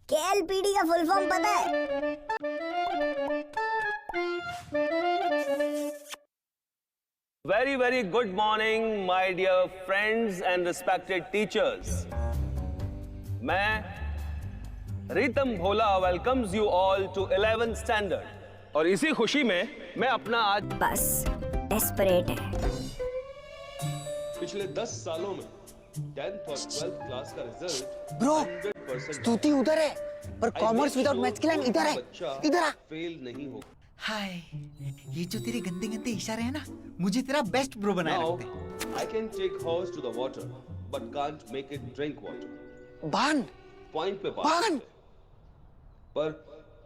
KLPD का full form पता है? Very, very good morning, my dear friends and respected teachers. मैं रीतम भोला welcomes you all to 11th standard. और इसी खुशी में मैं अपना आज बस डेस्परेट है। पिछले 10 सालों में 10th और 12th क्लास का रिजल्ट ब्रो, स्तुति उधर है पर कॉमर्स विदाउट मैथ्स की लाइन इधर है। इधर आ। फेल नहीं होगा। हाय, ये जो तेरे गंदे गंदे इशारे हैं ना, मुझे तेरा बेस्ट ब्रो बनाए Now, रखते हैं। I can take horse to the water, but can't make it drink water. बान, Point पे पास बान। पर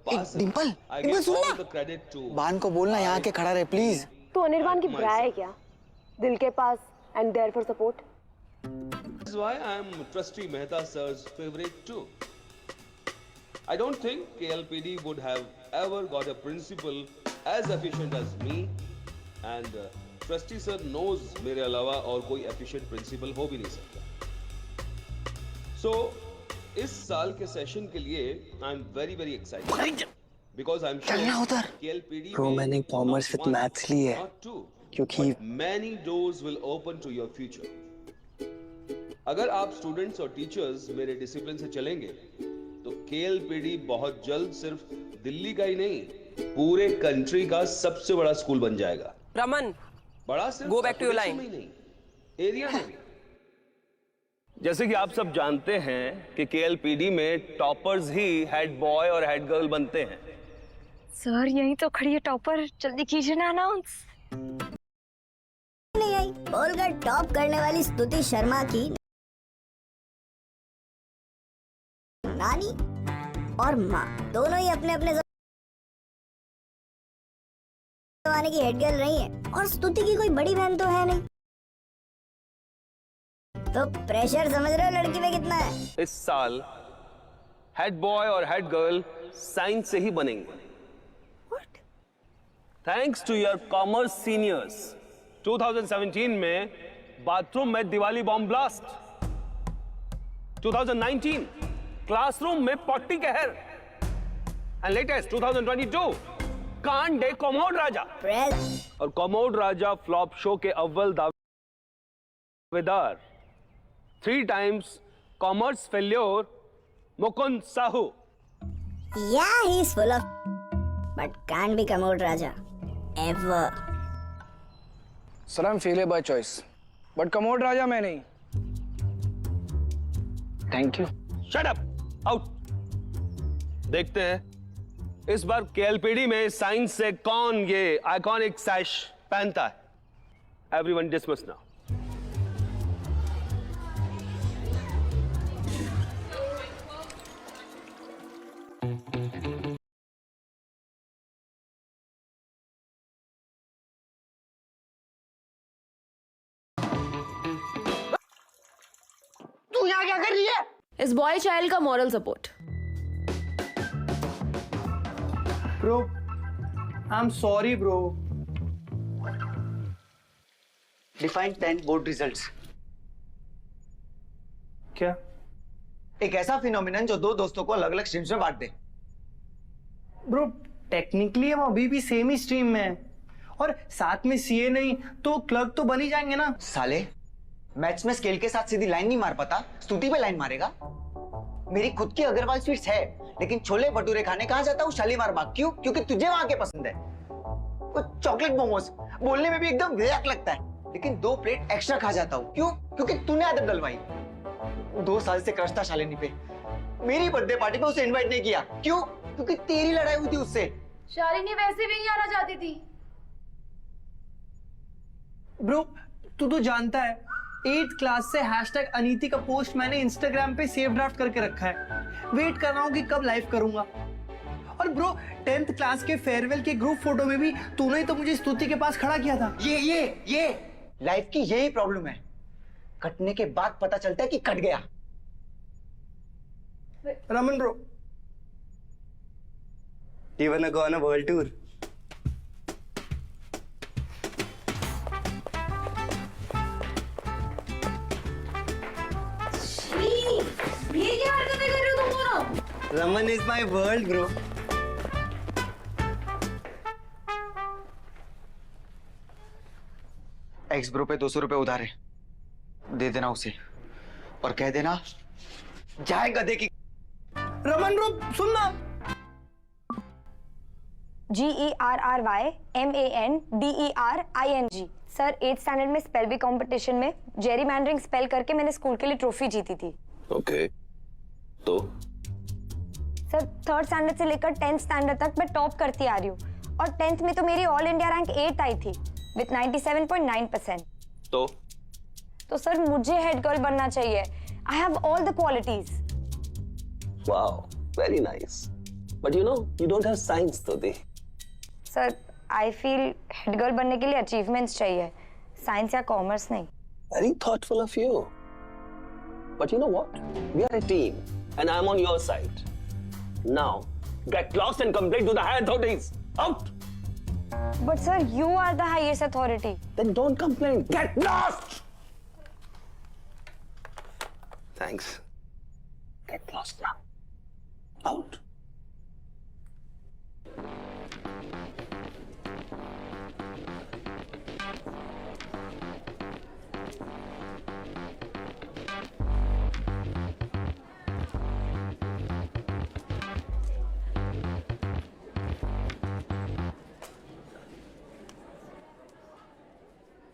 पास है। Dimple, I Dimple give soon all ना। the credit to बान को बोलना यहाँ के खड़ा रहे प्लीज। तो अनिर्बान की भरा है क्या? दिल के पास and there for support. This is why I am Trustee Mehta sir's favorite too. I don't think KLPD would have ever got a principal as efficient as me, and Trustee sir knows मेरे अलावा और कोई efficient principal हो भी नहीं सकता. So इस साल के सेशन के लिए I am very very excited because I am चलना sure उधर। KLPD Bro, में मैंने commerce not with one, maths ली है, not two, क्योंकि but many doors will open to your future. अगर आप स्टूडेंट्स और टीचर्स मेरे डिसिप्लिन से चलेंगे तो केएलपीडी बहुत जल्द सिर्फ दिल्ली का ही नहीं पूरे कंट्री का सबसे बड़ा स्कूल बन जाएगा। रमन, बड़ा सिर्फ Go back to your population line. में ही नहीं, एरिया में भी। जैसे कि आप सब जानते हैं कि केएलपीडी में टॉपर्स ही हेड बॉय और हेड गर्ल बनते हैं। सर यही तो खड़ी है टॉपर, जल्दी कीजिए ना अनाउंस। नहीं आई बोलकर टॉप करने वाली स्तुति शर्मा की नानी और माँ दोनों ही अपने अपने जमाने की हेड गर्ल रही है और स्तुति की कोई बड़ी बहन तो है नहीं, तो प्रेशर समझ रहे हो लड़की पे कितना है? इस साल हेड बॉय और हेड गर्ल साइंस से ही बनेंगे। Thanks to your commerce seniors. 2017 में बाथरूम में दिवाली बॉम्ब ब्लास्ट, 2019 क्लासरूम में पॉटी कहर, एंड लेटेस्ट 2022 कान डे कॉमोड राजा। और कॉमोड राजा फ्लॉप शो के अव्वल दावेदार 3 times commerce failure Mukund Sahu. Yeah, he's full of but can't be Commode Raja ever. Sir, I'm failure by choice, but Commode Raja मैं नहीं। Thank you. Shut up, out। देखते हैं इस बार केएलपीडी में साइंस से कौन ये आइकॉनिक सैश पहनता है। Everyone dismiss now. तू यहाँ क्या कर रही है? इस बॉय चाइल्ड का moral support. Bro, I'm sorry, bro. Define 10 board results. क्या? एक ऐसा फिनोमिनन जो दो दोस्तों को अलग अलग स्ट्रीम्स में बांट दे। Bro, टेक्निकली हम अभी भी सेम ही स्ट्रीम में हैं और साथ में सीए नहीं तो क्लर्क तो बन ही जाएंगे ना। साले, मैथ्स में स्केल के साथ सीधी लाइन नहीं मार पाता, स्तुति पे लाइन मारेगा। मेरी खुद की अग्रवाल स्वीट्स है, लेकिन छोले भटूरे खाने कहाँ जाता हूँ शालीमार बाग। क्यों? क्योंकि तुझे वहां के पसंद है। वो चॉकलेट मोमोज बोलने में भी एकदम बेहद लगता है, लेकिन 2 प्लेट एक्स्ट्रा खा जाता हूँ। क्यों? क्योंकि तूने आदत डलवाई। 2 साल से क्रश था शालिनी पे, मेरी बर्थडे पार्टी पे उसे इनवाइट नहीं किया। क्यों? क्योंकि तेरी लड़ाई हुई थी उससे। शालिनी वैसे भी नहीं आना चाहती थी। ब्रो, तू तो जानता है 8th क्लास से हैशटैग अनीति का पोस्ट मैंने इंस्टाग्राम पे सेव ड्राफ्ट करके रखा है। वेट कर रहा हूँ कि कब लाइव करूंगा। और ब्रो, 10th क्लास के फेयरवेल के ग्रुप फोटो में भी तूने ही तो मुझे स्तुति के पास खड़ा किया था। ये लाइफ की यही प्रॉब्लम है, कटने के बाद पता चलता है कि कट गया। Raman bro, Do you wanna go on a world tour? Raman is my world, bro. X bro पे 200 रुपए उधार है, दे देना उसे और कह देना जाए गधे की। रमन ब्रो सुन ना। GERRYMANDERING। सर 8th स्टैंडर्ड में स्पेल बी कंपटीशन में जेरी मैंडरिंग स्पेल करके मैंने स्कूल के लिए ट्रॉफी जीती थी। ओके, तो सर 3rd स्टैंडर्ड से लेकर 10th स्टैंडर्ड तक मैं टॉप करती आ रही हूँ और 10th में तो मेरी ऑल इंडिया रैंक 8 आई थी विथ 97.9%। तो सर मुझे हेड गर्ल बनना चाहिए। I have all the qualities. Wow, very nice. But you know, you don't have science, Stuti. Sir I feel head girl बनने के लिए अचीवमेंट्स चाहिए, साइंस या कॉमर्स नहीं। Very thoughtful of you. But you know what? We are a team, and I'm on your side. Now, get lost and complain to the higher authorities. Out! But sir you are the highest authority. Then don't complain. Get lost! Thanks. Get lost now. Out.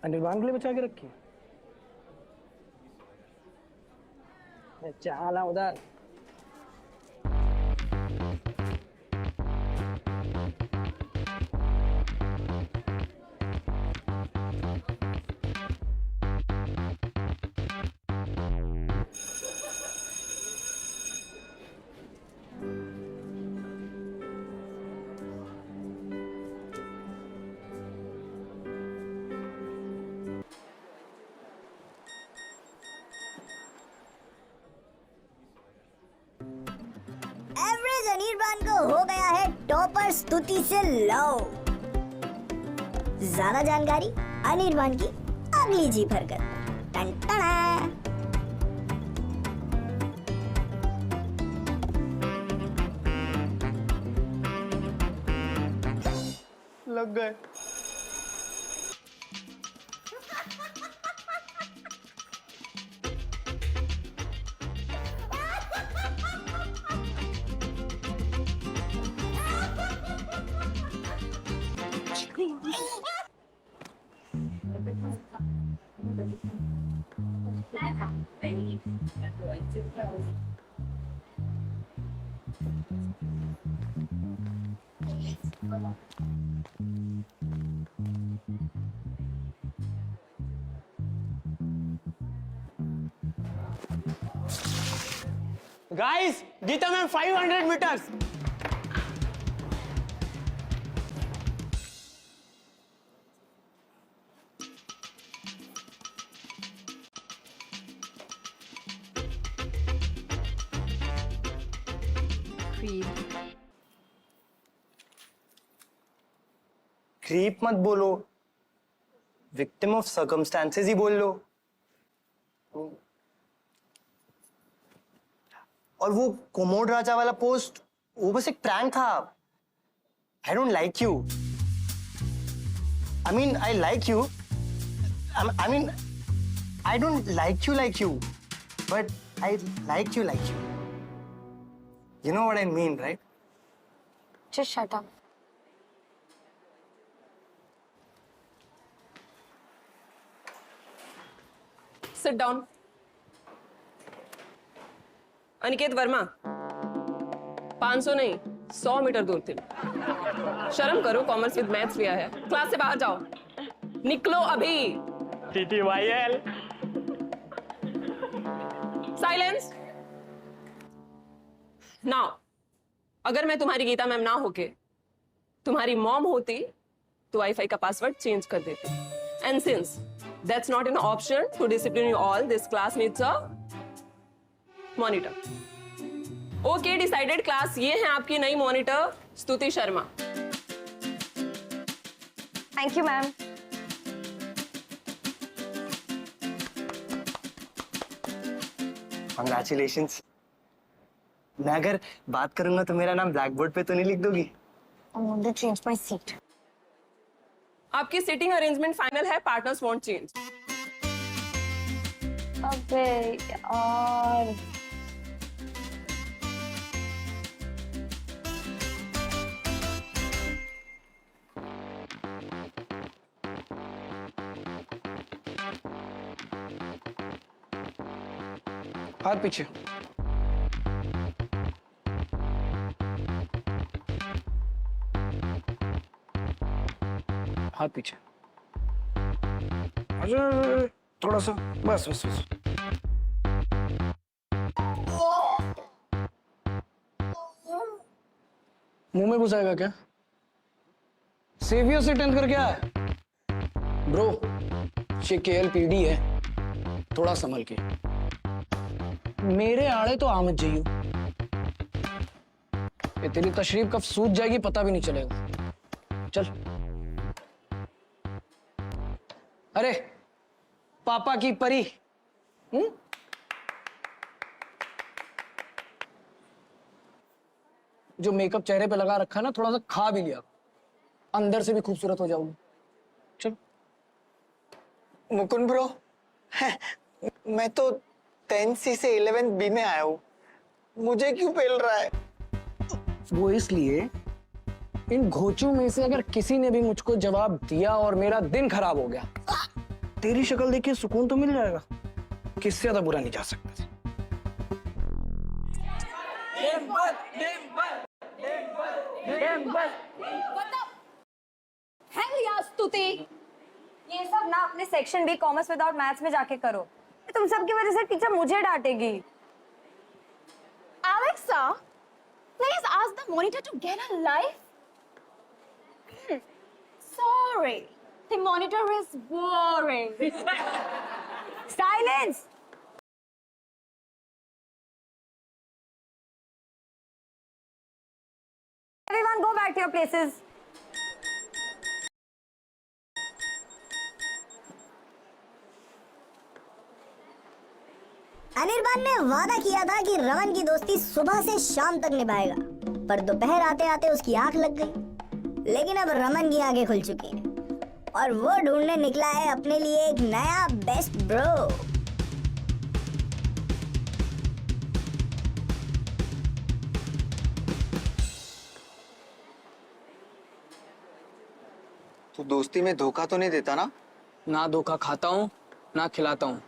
Anirban के लिए बचा के रखी। मैं चाला उधर। Average Anirban को हो गया है टॉपर स्तुति से लव। ज्यादा जानकारी अनिर्बान की अगली जीप हरकत। टन टना। लग गए। Guys, जीता मैं 500 मीटर्स। क्रीप मत बोलो, विक्टिम ऑफ सर्कमस्टेंसेस ही बोल लो। और वो कोमोड राजा वाला पोस्ट वो बस एक प्रैंक था। I don't like you. I mean I like you. I mean I don't like you but I like you. You know what I mean, right? Just shut up. Sit down. Aniket Verma 500 नहीं 100 metre दूर थे। शर्म करो, commerce with maths लिया है। Class से बाहर जाओ, निकलो अभी। TTYL। साइलेंस। नाउ अगर मैं तुम्हारी गीता मैम ना होके तुम्हारी मॉम होती तो वाईफाई का पासवर्ड चेंज कर देती। And since that's not an option to discipline you all, this class needs a monitor. Okay decided class, ये है आपकी नई monitor Stuti Sharma. Thank you ma'am. Congratulations. मैं अगर बात करूंगा तो मेरा नाम ब्लैक बोर्ड पे तो नहीं लिख दोगी? I want to change my seat. आपकी सीटिंग अरेंजमेंट फाइनल है, पार्टनर्स वॉन्ट चेंज। अबे यार। हाथ पीछे। हाथ पीछे। अरे थोड़ा सा, बस बस बस। मुंह में घुसाएगा क्या? सेवियर से 10th करके आया ब्रो। ये KLPD है, थोड़ा संभल के। मेरे आड़े तो आमद जाइयो, ये तेरी तशरीफ कब सूझ जाएगी पता भी नहीं चलेगा। चल। अरे पापा की परी। जो मेकअप चेहरे पे लगा रखा है ना, थोड़ा सा खा भी लिया, अंदर से भी खूबसूरत हो जाओगी। चल। मुकुंद ब्रो, मैं तो 10th C से 11th B में आया हूँ, मुझे क्यों पेल रहा है? वो इसलिए, इन घोचों में से अगर किसी ने भी मुझको जवाब दिया और मेरा दिन खराब हो गया, तेरी शक्ल देख के सुकून तो मिल जाएगा, किससे ज्यादा बुरा नहीं जा सकता। स्तुति, ये सब ना अपने section B commerce without maths में जाके करो। तुम सब की वजह से टीचर मुझे डांटेगी। Alexa, please ask the monitor to get a life. Sorry, the monitor is boring. Silence. Everyone go back to your places. Anirban ने वादा किया था कि रमन की दोस्ती सुबह से शाम तक निभाएगा, पर दोपहर आते आते उसकी आंख लग गई। लेकिन अब रमन की आंखें खुल चुकी हैं और वो ढूंढने निकला है अपने लिए एक नया बेस्ट ब्रो। तू दोस्ती में धोखा तो नहीं देता ना? ना धोखा खाता हूँ ना खिलाता हूँ।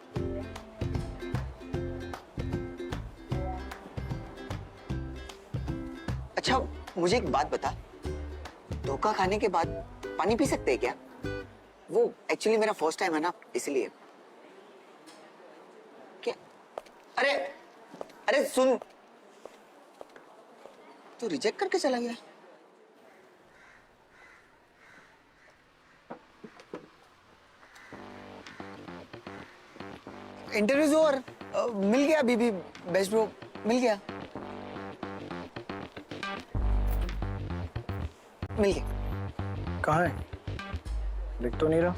अच्छा मुझे एक बात बता, धोखा खाने के बाद पानी पी सकते हैं क्या? वो एक्चुअली मेरा फर्स्ट टाइम है ना, इसलिए। क्या? अरे अरे सुन, तू रिजेक्ट करके चला गया। इंटरव्यू ओवर, मिल गया बीबी बेस्ट ब्रो, मिल गया। मिल गया। कहाँ है? दिख तो नहीं रहा।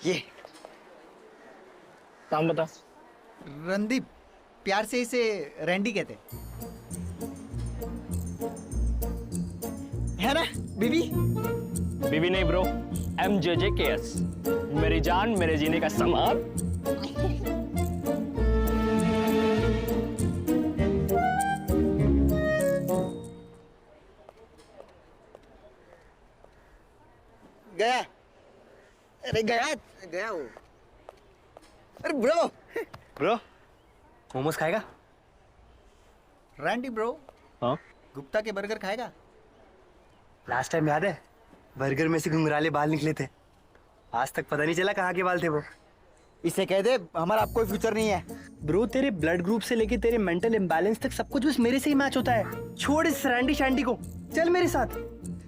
ये नाम बता। रणदीप, प्यार से इसे रैंडी कहते है ना बीबी? बीबी नहीं ब्रो, MJJKS, मेरी जान मेरे जीने का सामान। गया, अरे गया गया वो। अरे ब्रो ब्रो मोमोज खाएगा? रैंडी ब्रो, हाँ गुप्ता के बर्गर खाएगा? लास्ट टाइम याद है, बर्गर में से घुंघराले बाल निकले थे, आज तक पता नहीं चला कहाँ के बाल थे वो। इसे कह दे हमारा अब कोई फ्यूचर नहीं है। ब्रो तेरे ब्लड ग्रुप से लेके तेरे मेंटल इम्बैलेंस तक सब कुछ बस मेरे से ही मैच होता है। छोड़ इस रैंडी शैंडी को, चल मेरे साथ।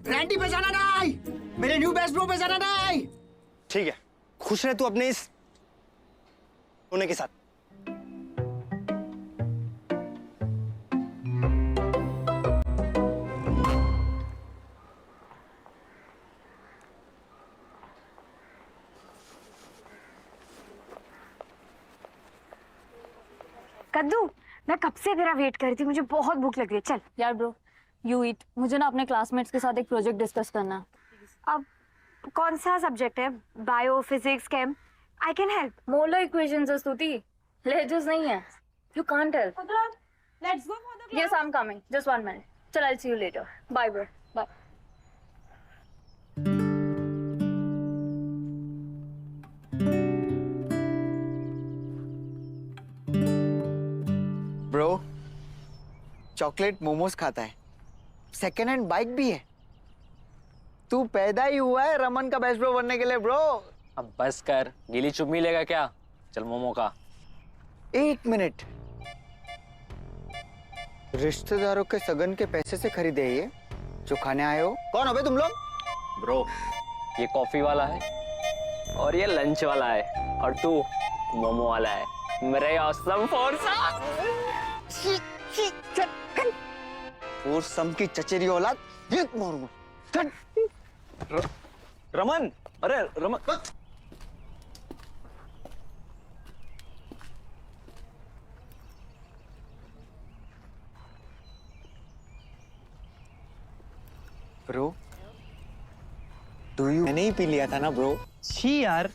रैंडी पे जाना नहीं, मेरे न्यू बेस्ट ब्रो पे जाना नहीं। ठीक है, खुश रह तू अपने इस होने के साथ। कद्दू, मैं कब से तेरा वेट कर रही थी, मुझे बहुत भूख लग रही है। चल यार ब्रो, यू ईट। मुझे ना अपने क्लासमेट्स के साथ एक प्रोजेक्ट डिस्कस करना है। अब कौन सा सब्जेक्ट है? Bio, physics, chem? I can help. Molar equations है स्तुति, लेजेस नहीं है। You can't help. Let's go for the yes, I am coming, just 1 minute। चल, I will see you later. Bye bro, bye. Bro, chocolate momos खाता है, second hand bike भी है। तू पैदा ही हुआ है रमन का बेस्ट ब्रो बनने के लिए ब्रो। अब बस कर, गीली चुम्मी लेगा क्या? चल मोमो का। 1 मिनट, रिश्तेदारों के सगन के पैसे से खरीदे ये जो खाने आए हो? कौन हो बे तुम लोग? ब्रो, ये कॉफी वाला है और ये लंच वाला है और तू मोमो वाला है। मेरे ऑसम फोर्स और सम की चचेरी औलाद, ये मारूंगा। रमन, अरे रमन, ब्रो, मैंने ही पी लिया था ना ब्रो। छी यार,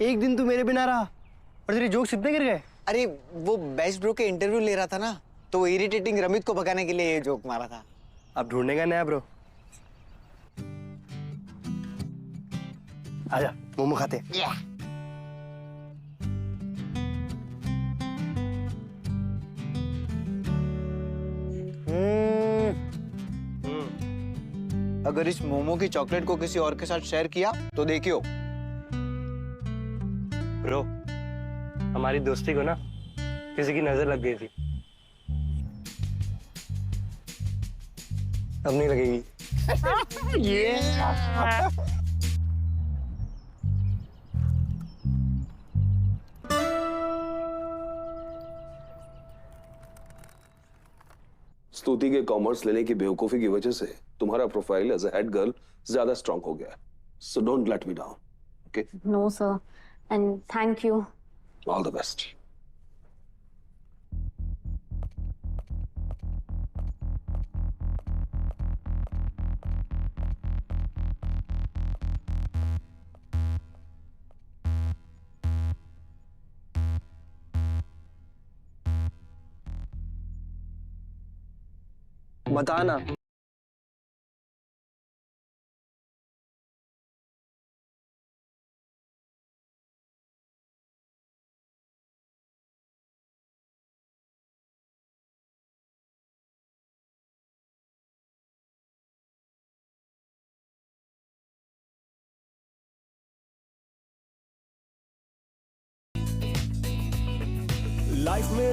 एक दिन तू मेरे बिना रहा और तेरे जोक्स इतने गिर गए। अरे वो बेस्ट ब्रो के इंटरव्यू ले रहा था ना, तो वो इरिटेटिंग रमित को भगाने के लिए ये जोक मारा था। अब ढूंढेगा नया ब्रो। आजा मोमो खाते हैं। अगर इस मोमो की चॉकलेट को किसी और के साथ शेयर किया तो देखियो। ब्रो, हमारी दोस्ती को ना किसी की नजर लग गई थी, अब नहीं लगेगी। स्तुति के कॉमर्स लेने की बेवकूफी की वजह से तुम्हारा profile as a head girl ज्यादा स्ट्रांग हो गया है। So don't let me down, okay? No sir, and thank you. All the best. बताना लाइफ में